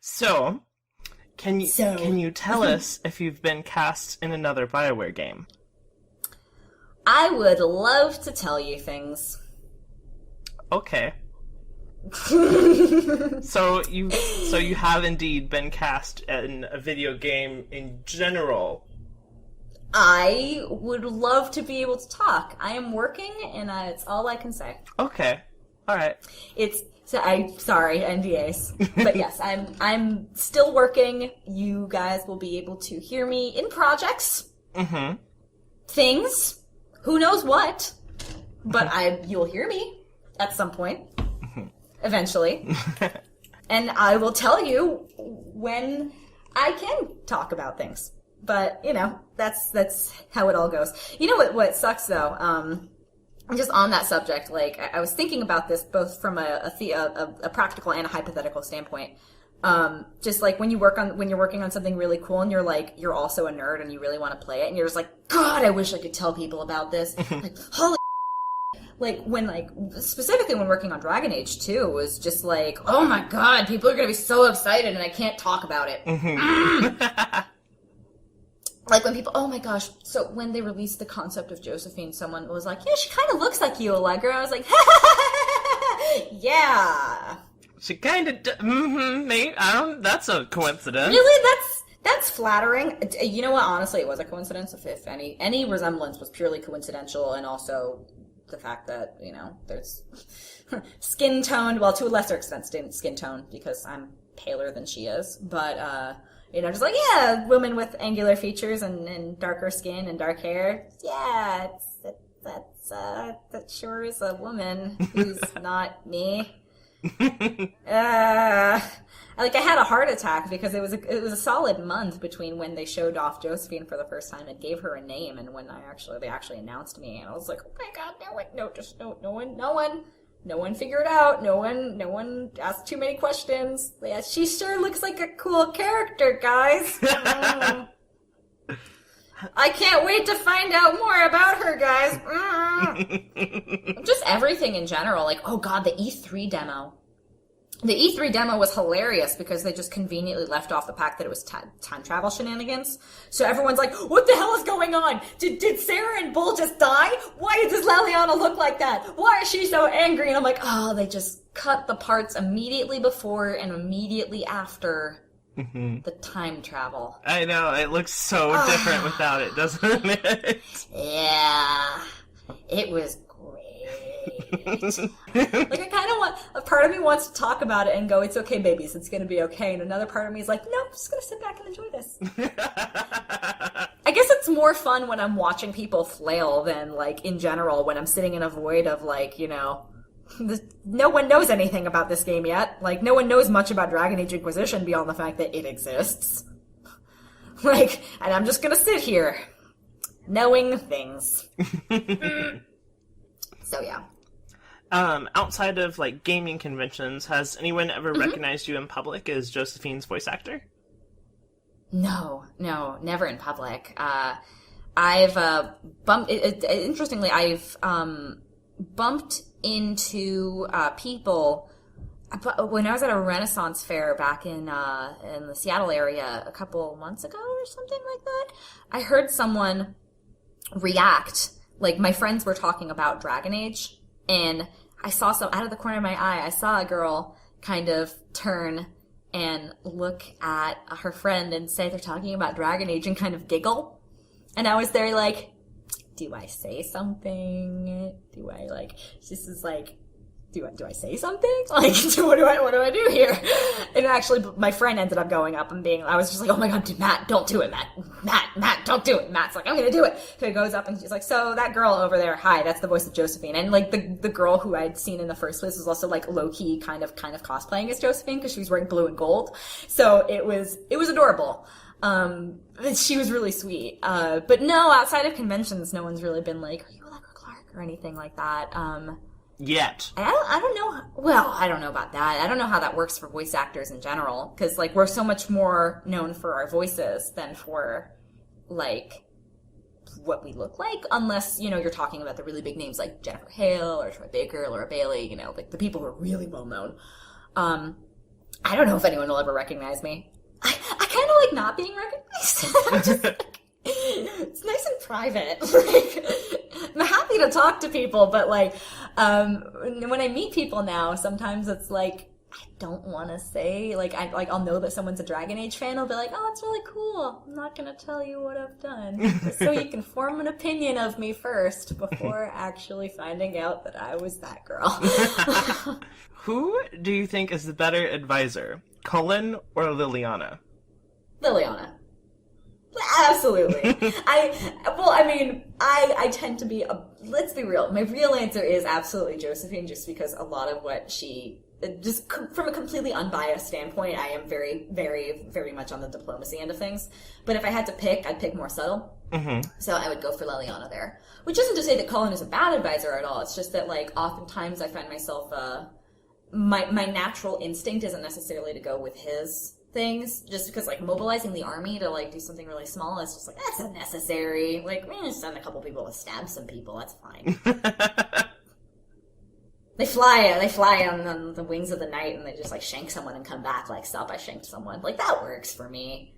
So, can you tell us if you've been cast in another BioWare game? I would love to tell you things. Okay. So you have indeed been cast in a video game in general. I would love to be able to talk. I am working, and it's all I can say. Okay. All right. Sorry, NDAs. But yes, I'm still working. You guys will be able to hear me in projects. Mm-hmm. Things. Who knows what? But you'll hear me at some point. Eventually. And I will tell you when I can talk about things. But, that's how it all goes. You know what sucks, though? Just on that subject, like, I was thinking about this both from a practical and a hypothetical standpoint. Just like when you're working on something really cool and you're also a nerd and you really want to play it and you're just like, God, I wish I could tell people about this. Like, holy specifically when working on Dragon Age 2, was just like, oh my God, people are going to be so excited and I can't talk about it. Like when people, oh my gosh, so when they released the concept of Josephine, someone was like, yeah, she kind of looks like you, Allegra. I was like, yeah. She kind of, mate, that's a coincidence. Really? That's flattering. You know what? Honestly, it was a coincidence. If any resemblance was purely coincidental, and also the fact that, there's skin toned, well, to a lesser extent, skin toned, because I'm paler than she is, but, just like, yeah, woman with angular features and darker skin and dark hair. Yeah, that sure is a woman who's not me. I had a heart attack because it was a solid month between when they showed off Josephine for the first time and gave her a name and when they actually announced me, and I was like, oh my God, no one figured out. No one asked too many questions. Yeah, she sure looks like a cool character, guys. I can't wait to find out more about her, guys. Just everything in general. Like, oh God, the E3 demo. The E3 demo was hilarious because they just conveniently left off the fact that it was time travel shenanigans. So everyone's like, what the hell is going on? Did Sarah and Bull just die? Why does Leliana look like that? Why is she so angry? And I'm like, oh, they just cut the parts immediately before and immediately after the time travel. I know, it looks so different without it, doesn't it? Yeah. It was like, I kind of want, a part of me wants to talk about it and go, it's okay, babies, it's gonna be okay, and another part of me is like, no, I'm just gonna sit back and enjoy this. I guess it's more fun when I'm watching people flail than, like, in general, when I'm sitting in a void of, like, no one knows anything about this game yet. Like, no one knows much about Dragon Age Inquisition beyond the fact that it exists. Like, and I'm just gonna sit here, knowing things. So, yeah. Outside of, like, gaming conventions, has anyone ever recognized you in public as Josephine's voice actor? No, never in public. I've bumped into people when I was at a Renaissance fair back in the Seattle area a couple months ago or something like that. I heard someone react. Like, my friends were talking about Dragon Age, and I saw out of the corner of my eye, I saw a girl kind of turn and look at her friend and say they're talking about Dragon Age and kind of giggle. And I was there like, do I say something? Do I say something? Like, what do I do here? And actually, my friend ended up going up and I was just like, oh my God, Matt, don't do it, Matt, don't do it. Matt's like, I'm gonna do it. So he goes up and she's like, so that girl over there, hi, that's the voice of Josephine. And like the girl who I'd seen in the first place was also like low-key kind of cosplaying as Josephine because she was wearing blue and gold. So it was adorable. She was really sweet. But no, outside of conventions, no one's really been like, are you Allegra Clark or anything like that. Yet. I don't know. Well, I don't know about that. I don't know how that works for voice actors in general. Because, like, we're so much more known for our voices than for, like, what we look like. Unless, you're talking about the really big names like Jennifer Hale or Troy Baker or Laura Bailey, like the people who are really well known. I don't know if anyone will ever recognize me. I kind of like not being recognized. I'm just like, it's nice and private. Like, I'm happy to talk to people, but like, when I meet people now, sometimes it's like, I don't want to say, like, I'll know that someone's a Dragon Age fan. I'll be like, oh, it's really cool. I'm not going to tell you what I've done. Just so you can form an opinion of me first before actually finding out that I was that girl. Who do you think is the better advisor, Cullen or Liliana? Liliana. Absolutely. I tend to be, let's be real. My real answer is absolutely Josephine, just because a lot of what she, just from a completely unbiased standpoint, I am very, very, very much on the diplomacy end of things. But if I had to pick, I'd pick more subtle. Mm-hmm. So I would go for Liliana there. Which isn't to say that Cullen is a bad advisor at all. It's just that, like, oftentimes I find myself, my natural instinct isn't necessarily to go with his things, just because, like, mobilizing the army to, like, do something really small is just like, that's unnecessary. Like, we're gonna send a couple people to stab some people, that's fine. They fly on the wings of the night and they just, like, shank someone and come back, like, stop, I shanked someone. Like, that works for me.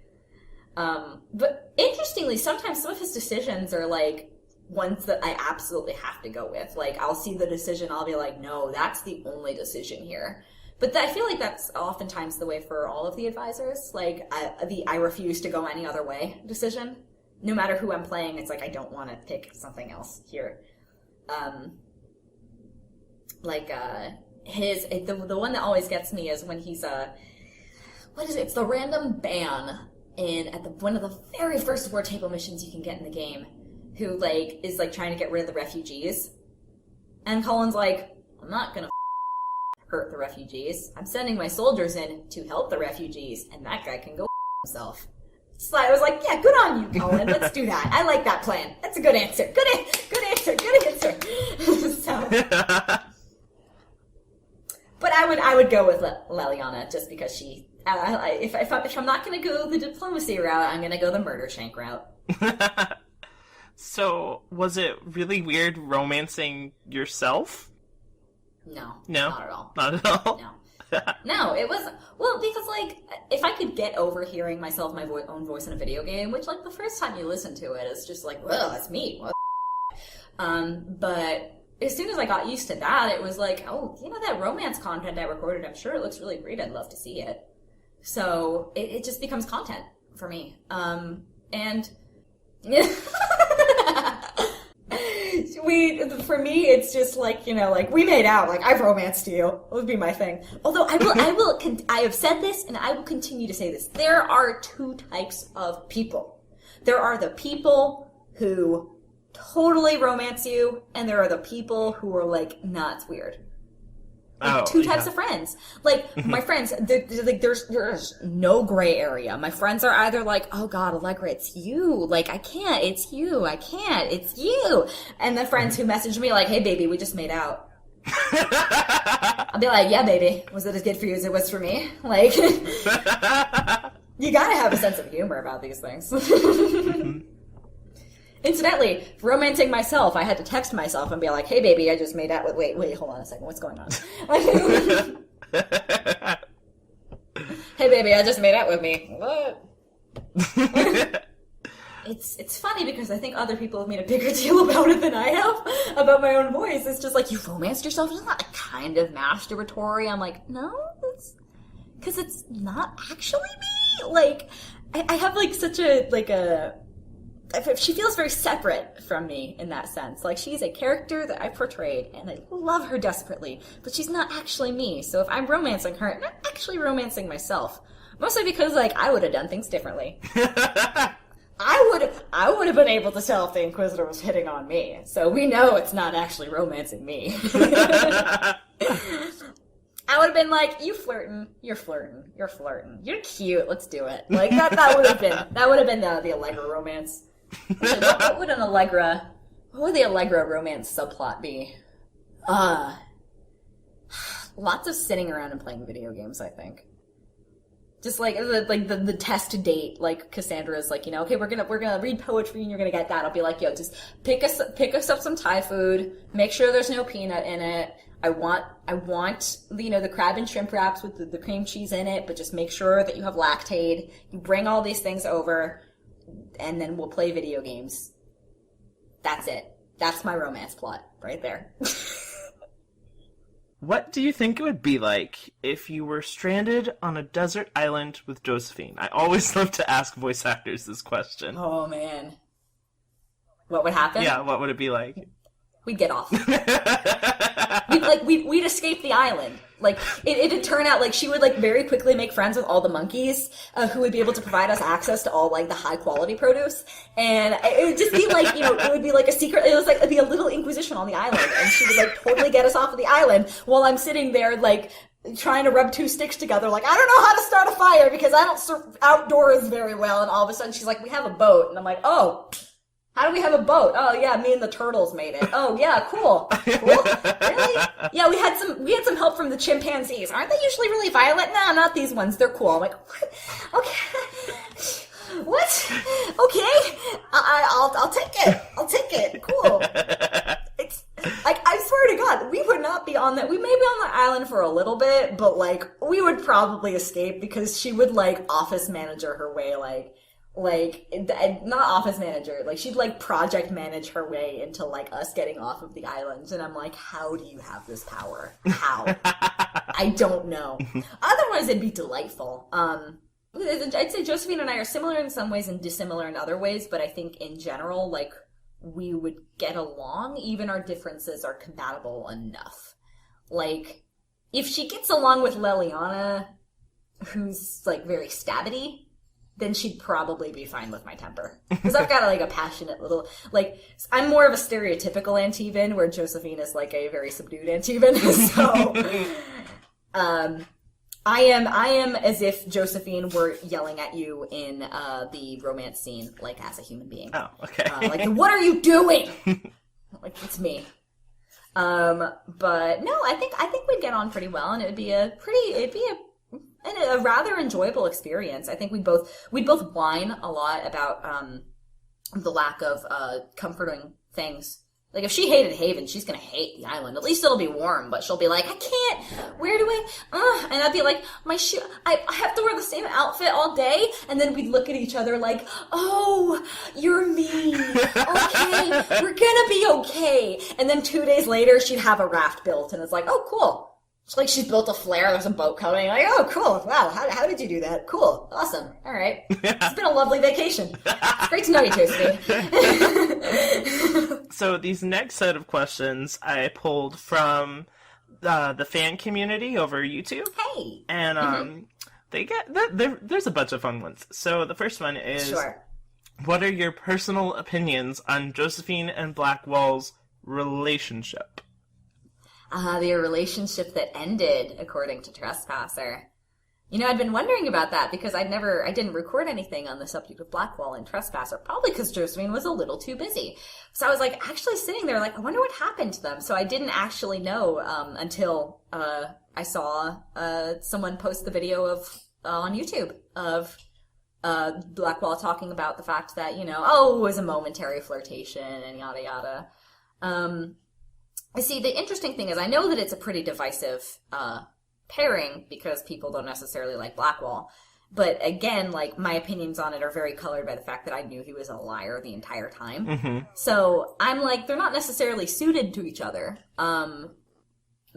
But interestingly, sometimes some of his decisions are, like, ones that I absolutely have to go with. Like, I'll see the decision, I'll be like, no, that's the only decision here. But I feel like that's oftentimes the way for all of the advisors. Like, I refuse to go any other way decision. No matter who I'm playing, it's like, I don't want to pick something else here. The one that always gets me is when he's, what is it? It's the random ban one of the very first war table missions you can get in the game, who, like, is, like, trying to get rid of the refugees. And Cullen's like, I'm not gonna hurt the refugees. I'm sending my soldiers in to help the refugees, and that guy can go himself. So I was like, yeah, good on you, Cullen. Let's do that. I like that plan. That's a good answer. Good answer. So, but I would go with Liliana just because she. If I'm not going to go the diplomacy route, I'm going to go the murder shank route. So, was it really weird romancing yourself? No, not at all. Not at all? No, it wasn't. Well, because, like, if I could get over hearing myself, my own voice in a video game, which, like, the first time you listen to it, it's just like, well, that's me. What but as soon as I got used to that, it was like, oh, you know, that romance content I recorded, I'm sure it looks really great. I'd love to see it. So it just becomes content for me. And for me, it's just like, you know, like, we made out, like, I've romanced you. It would be my thing. Although I have said this, and I will continue to say this. There are two types of people. There are the people who totally romance you, and there are the people who are like, nah, it's weird. Like, two types of friends. Like, my friends, there's no gray area. My friends are either like, oh god, Allegra, it's you. Like, I can't, it's you. I can't, it's you. And the friends who message me like, hey baby, we just made out. I'll be like, yeah baby, was it as good for you as it was for me? Like, you gotta have a sense of humor about these things. Incidentally, romancing myself, I had to text myself and be like, hey baby, I just made out with, wait, hold on a second, what's going on? Hey baby, I just made out with me. What? It's funny because I think other people have made a bigger deal about it than I have, about my own voice. It's just like, you romanced yourself? It's not kind of masturbatory. I'm like, no, because it's not actually me. Like, I have like such a, like a, she feels very separate from me in that sense. Like, she's a character that I portrayed, and I love her desperately, but she's not actually me. So if I'm romancing her, I'm not actually romancing myself. Mostly because, like, I would have done things differently. I would have been able to tell if the Inquisitor was hitting on me. So we know it's not actually romancing me. I would have been like, you're flirting, you're cute, let's do it. Like, that would have been the Allegra romance. What would the Allegra romance subplot be? Lots of sitting around and playing video games, I think. Just like the test date, like Cassandra's like, okay, we're gonna read poetry and you're gonna get that. I'll be like, yo, just pick us up some Thai food. Make sure there's no peanut in it. I want the crab and shrimp wraps with the cream cheese in it, but just make sure that you have Lactaid. You bring all these things over, and then we'll play video games. That's it. That's my romance plot right there. What do you think it would be like if you were stranded on a desert island with Josephine? I always love to ask voice actors this question. Oh, man. What would happen? Yeah, what would it be like? We'd get off. We'd escape the island. Like, it'd turn out, like, she would, like, very quickly make friends with all the monkeys, who would be able to provide us access to all, like, the high-quality produce. And it would just be, like, it would be, like, a secret, it'd be a little Inquisition on the island. And she would, like, totally get us off of the island while I'm sitting there, like, trying to rub two sticks together, like, I don't know how to start a fire because I don't serve outdoors very well. And all of a sudden she's like, we have a boat. And I'm like, oh, how do we have a boat? Oh yeah, me and the turtles made it. Oh yeah, cool. Cool? Really? Yeah, we had some help from the chimpanzees. Aren't they usually really violent? No, not these ones. They're cool. I'm like, what? Okay. What? Okay. I'll take it. I'll take it. Cool. It's like, I swear to God, we would not be on that. We may be on the island for a little bit, but like, we would probably escape because she would like office manager her way, not office manager, like she'd like project manage her way into like us getting off of the islands, and I'm like, how do you have this power? How? I don't know. Otherwise it'd be delightful. I'd say Josephine and I are similar in some ways and dissimilar in other ways, but I think in general, like, we would get along, even our differences are compatible enough. Like, if she gets along with Leliana, who's like very stabby, then she'd probably be fine with my temper. Because I've got like a passionate little, like, I'm more of a stereotypical Antivan, where Josephine is like a very subdued Antivan. So, I am as if Josephine were yelling at you in the romance scene, like as a human being. Oh, okay. Like, what are you doing? Like, it's me. But no, I think we'd get on pretty well, and it'd be a rather enjoyable experience. I think we'd both whine a lot about the lack of comforting things. Like, if she hated Haven, she's gonna hate the island. At least it'll be warm, but she'll be like, I can't, where do I, and I'd be like, my shoe, I have to wear the same outfit all day, and then we'd look at each other like, oh, you're me, okay, we're gonna be okay. And then 2 days later, she'd have a raft built, and it's like, oh, cool. It's like she's built a flare, there's a boat coming, like, oh, cool, wow, how did you do that? Cool, awesome, alright. It's been a lovely vacation. It's great to know you, Josephine. So these next set of questions I pulled from the fan community over YouTube. Hey! And they get, there's a bunch of fun ones. So the first one is, sure. What are your personal opinions on Josephine and Blackwall's relationship? The relationship that ended, according to Trespasser. You know, I'd been wondering about that because I didn't record anything on the subject of Blackwall and Trespasser, probably because Josephine was a little too busy. So I was like, actually sitting there like, I wonder what happened to them. So I didn't actually know, until, I saw, someone post the video on YouTube of, Blackwall talking about the fact that, it was a momentary flirtation and yada yada. I see, the interesting thing is I know that it's a pretty divisive, pairing because people don't necessarily like Blackwall. But again, like, my opinions on it are very colored by the fact that I knew he was a liar the entire time. Mm-hmm. So I'm like, they're not necessarily suited to each other.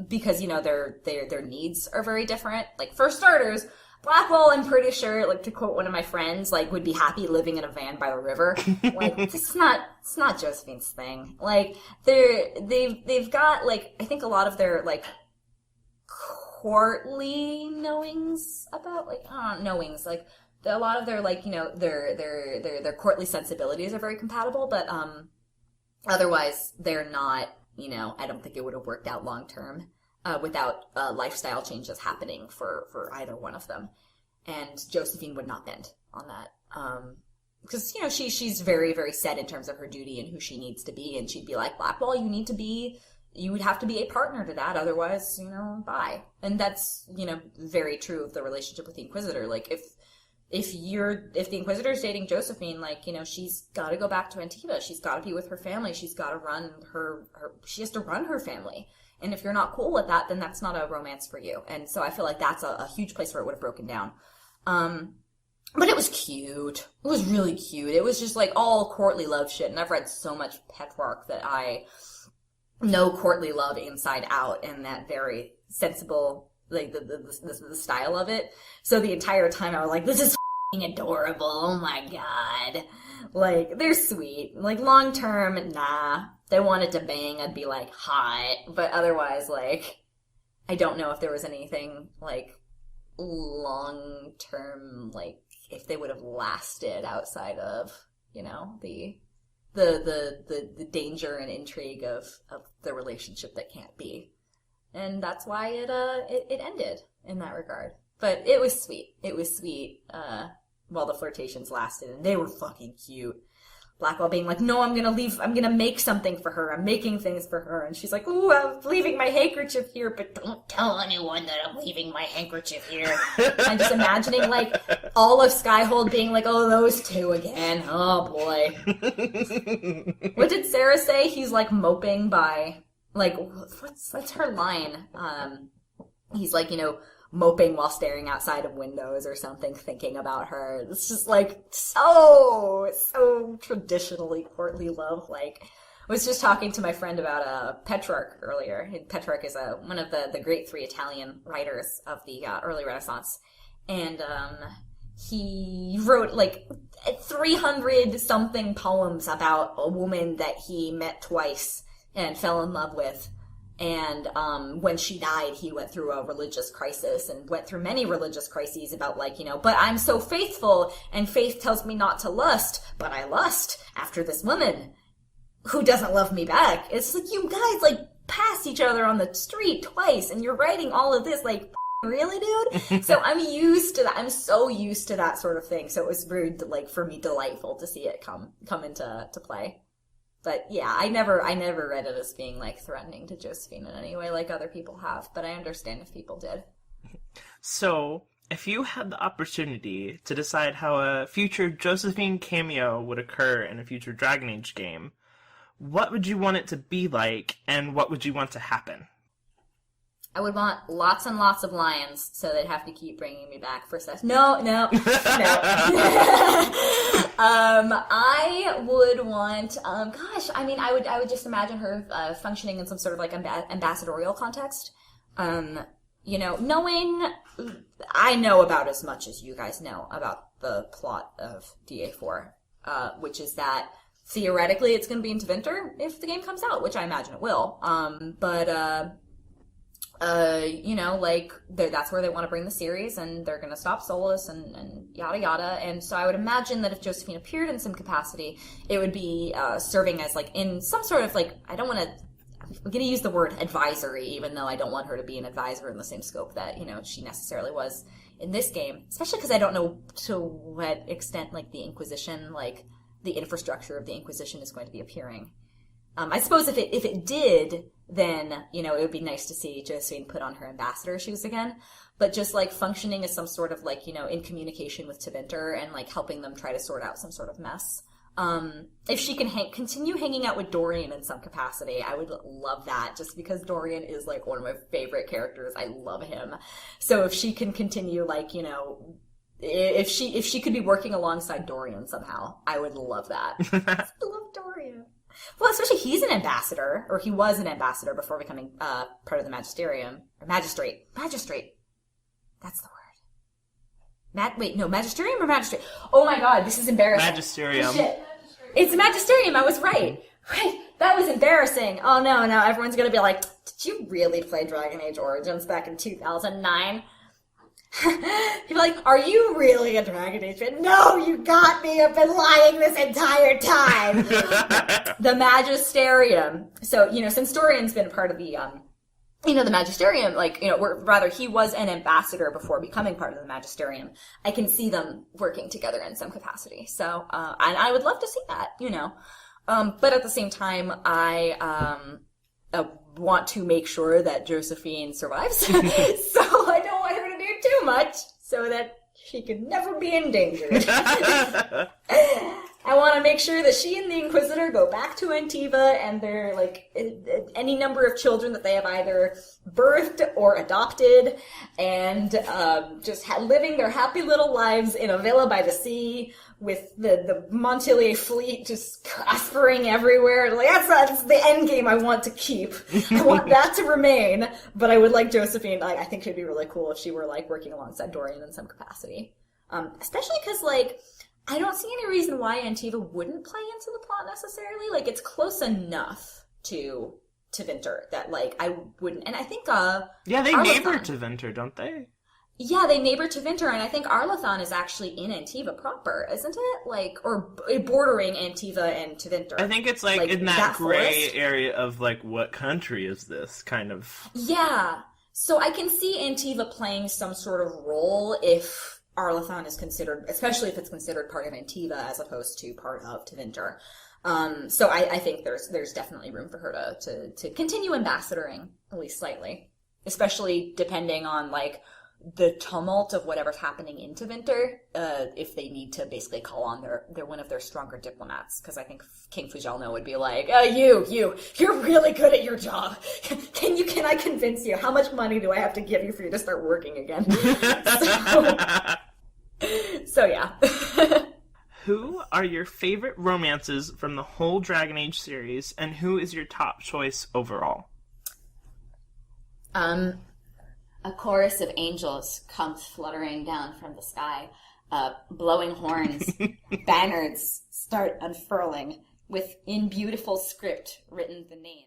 Because, their needs are very different. Like, for starters, Blackwall, I'm pretty sure, like, to quote one of my friends, like, would be happy living in a van by the river. Like, it's not Josephine's thing. Like, they've got, like, I think a lot of their, like, courtly knowings about, like, knowings, like, a lot of their, like, their courtly sensibilities are very compatible, but, otherwise, they're not, I don't think it would have worked out long term, without, lifestyle changes happening for either one of them. And Josephine would not bend on that. Because, she's very, very set in terms of her duty and who she needs to be, and she'd be like, Blackwall, you need to be, you would have to be a partner to that, otherwise, bye. And that's, very true of the relationship with the Inquisitor. Like, if the Inquisitor's dating Josephine, like, she's got to go back to Antiva. She's got to be with her family. She's got to run she has to run her family. And if you're not cool with that, then that's not a romance for you. And so I feel like that's a huge place where it would have broken down. But it was cute. It was really cute. It was just like all courtly love shit. And I've read so much Petrarch that I know courtly love inside out, and that very sensible, like the style of it. So the entire time I was like, this is f***ing adorable. Oh my god. Like, they're sweet. Like, long term, nah. If they wanted to bang, I'd be like, hot. But otherwise, like, I don't know if there was anything, like, long term, like, if they would have lasted outside of, the danger and intrigue of the relationship that can't be. And that's why it ended in that regard. But it was sweet. It was sweet while the flirtations lasted, and they were fucking cute. Blackwall being like, no, I'm gonna make something for her. I'm making things for her. And she's like, ooh, I'm leaving my handkerchief here, but don't tell anyone that I'm leaving my handkerchief here. I'm just imagining, like, all of Skyhold being like, oh, those two again. Oh, boy. What did Sarah say? He's, like, moping by, like, what's her line? He's like, moping while staring outside of windows or something, thinking about her. It's just like so traditionally courtly love. Like, I was just talking to my friend about Petrarch earlier. Petrarch is one of the great three Italian writers of the early Renaissance, and he wrote like 300 something poems about a woman that he met twice and fell in love with. And when she died, he went through a religious crisis and went through many religious crises about, like, but I'm so faithful, and faith tells me not to lust, but I lust after this woman who doesn't love me back. It's like, you guys, like, passed each other on the street twice, and you're writing all of this, like, really, dude? So I'm used to that. I'm so used to that sort of thing. So it was very, like, for me, delightful to see it come into play. But yeah, I never read it as being, like, threatening to Josephine in any way like other people have, but I understand if people did. So, if you had the opportunity to decide how a future Josephine cameo would occur in a future Dragon Age game, what would you want it to be like, and what would you want to happen? I would want lots and lots of lions, so they'd have to keep bringing me back for stuff. No. I would want, I would just imagine her functioning in some sort of, like, ambassadorial context. Knowing, I know about as much as you guys know about the plot of DA4, which is that theoretically it's going to be in Tevinter if the game comes out, which I imagine it will. That's where they want to bring the series, and they're going to stop Solus and yada yada. And so I would imagine that if Josephine appeared in some capacity, it would be serving as, like, in some sort of, like, I'm going to use the word advisory, even though I don't want her to be an advisor in the same scope that, she necessarily was in this game, especially because I don't know to what extent, like, the Inquisition, like, the infrastructure of the Inquisition is going to be appearing. I suppose if it did, then, it would be nice to see Josephine put on her ambassador shoes again. But just, like, functioning as some sort of, like, in communication with Tevinter and, like, helping them try to sort out some sort of mess. If she can continue hanging out with Dorian in some capacity, I would love that, just because Dorian is, like, one of my favorite characters. I love him. So if she can continue, like, if she could be working alongside Dorian somehow, I would love that. I love Dorian. Well, especially he's an ambassador, or he was an ambassador before becoming part of the Magisterium. Or Magistrate. That's the word. Magisterium or Magistrate? Oh my god, this is embarrassing. Magisterium. Shit. It's Magisterium, I was right. Right, that was embarrassing. Oh no, everyone's gonna be like, did you really play Dragon Age Origins back in 2009? You're like, are you really a Dragon Age fan? No, you got me. I've been lying this entire time. The Magisterium. So, since Dorian's been part of the, the Magisterium, like, he was an ambassador before becoming part of the Magisterium. I can see them working together in some capacity. So, and I would love to see that, But at the same time, want to make sure that Josephine survives. So I don't want her to do too much so that she can never be endangered. I want to make sure that she and the Inquisitor go back to Antiva and they're, like, any number of children that they have either birthed or adopted and just living their happy little lives in a villa by the sea with the Montilyet fleet just prospering everywhere. Like, that's the end game I want to keep. I want that to remain, but I would like Josephine, I think it'd be really cool if she were, like, working alongside Dorian in some capacity. Especially because, like, I don't see any reason why Antiva wouldn't play into the plot necessarily. Like, it's close enough to Vinter that, like, I wouldn't. And I think, yeah, they neighbor to Vinter, don't they? Yeah, they neighbor to Vinter, and I think Arlathan is actually in Antiva proper, isn't it? Like, or bordering Antiva and Tevinter. I think it's, like in that gray area of, like, what country is this, kind of. Yeah. So I can see Antiva playing some sort of role if Arlathan is considered, especially if it's considered part of Antiva as opposed to part of Tevinter. So I think there's definitely room for her to continue ambassadoring, at least slightly. Especially depending on, like, the tumult of whatever's happening in Tevinter, if they need to basically call on their one of their stronger diplomats. Because I think King Fujalno would be like, you're really good at your job. Can I convince you? How much money do I have to give you for you to start working again? So yeah. Who are your favorite romances from the whole Dragon Age series, and who is your top choice overall? A chorus of angels comes fluttering down from the sky, blowing horns, banners start unfurling, with in beautiful script written the name.